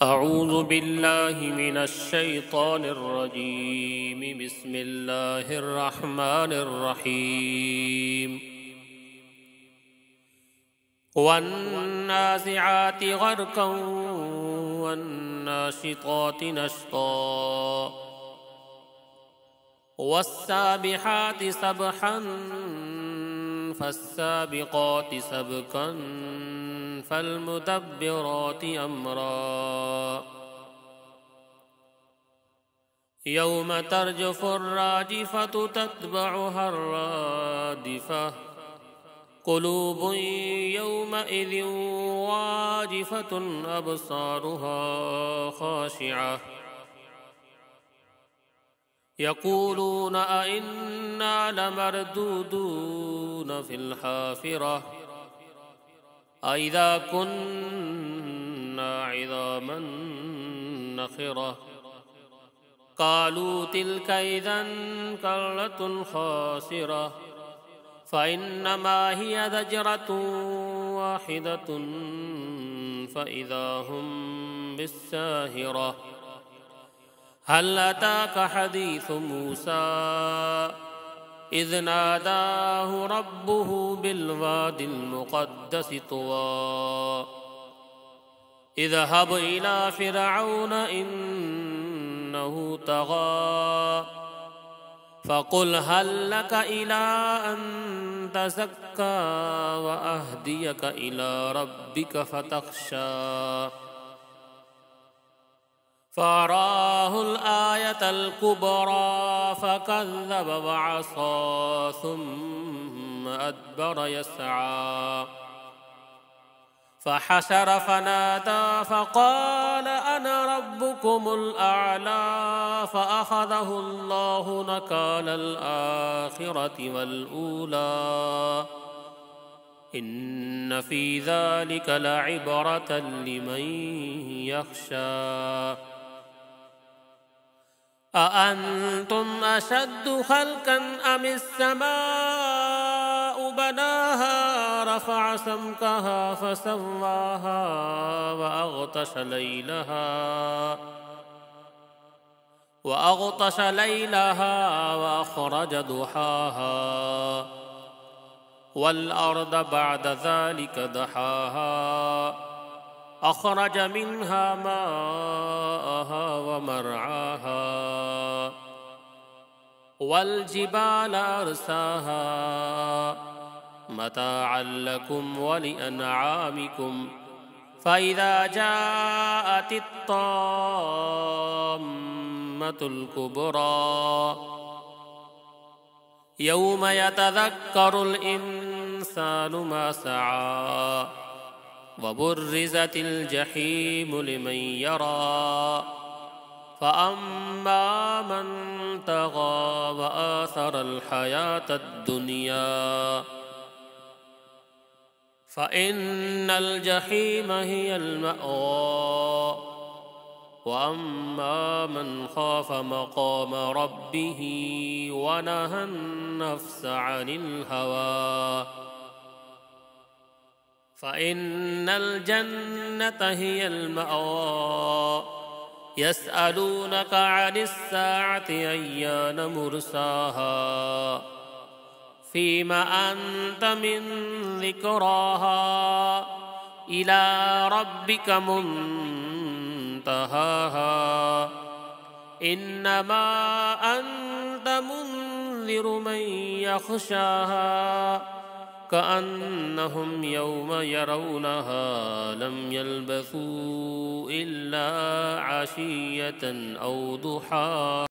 أعوذ بالله من الشيطان الرجيم. بسم الله الرحمن الرحيم. والنازعات غرقا والناشطات نشطا والسابحات سبحا فالسابقات سبقا فالمدبرات أمرا يوم ترجف الراجفة تتبعها الرادفة قلوب يومئذ واجفة أبصارها خاشعة يقولون أئنا لمردودون في الحافرة أئذا كنا عظاما نخرة قالوا تلك إذا كرة خاسرة فإنما هي زجرة واحدة فإذا هم بالساهرة هل أتاك حديث موسى إذ ناداه ربه بالوادي المقدس طوى اذهب إلى فرعون إنه طغى فقل هل لك إلى أن تزكى وأهديك إلى ربك فتخشى فأراه الآية الكبرى فكذب وعصى ثم أدبر يسعى فحشر فنادى فقال أنا ربكم الأعلى فأخذه الله نكال الآخرة والأولى إن في ذلك لعبرة لمن يخشى أأنتم أشد خلقا أم السماء بناها رفع سمكها فسواها وأغطش ليلها وأخرج ضحاها والأرض بعد ذلك دحاها أخرج منها ماءها ومرعاها والجبال أرساها متاعا لكم ولأنعامكم فإذا جاءت الطامة الكبرى يوم يتذكر الإنسان ما سعى وبرزت الجحيم لمن يرى فأما من طغى وآثر الحياة الدنيا فإن الجحيم هي المأوى وأما من خاف مقام ربه ونهى النفس عن الهوى فإن الجنة هي المأوى يسألونك عن الساعة أيان مرساها فيم أنت من ذكراها إلى ربك منتهاها إنما أنت منذر من يخشاها كأنهم يوم يرونها لم يلبثوا إلا عشية أو ضحاها.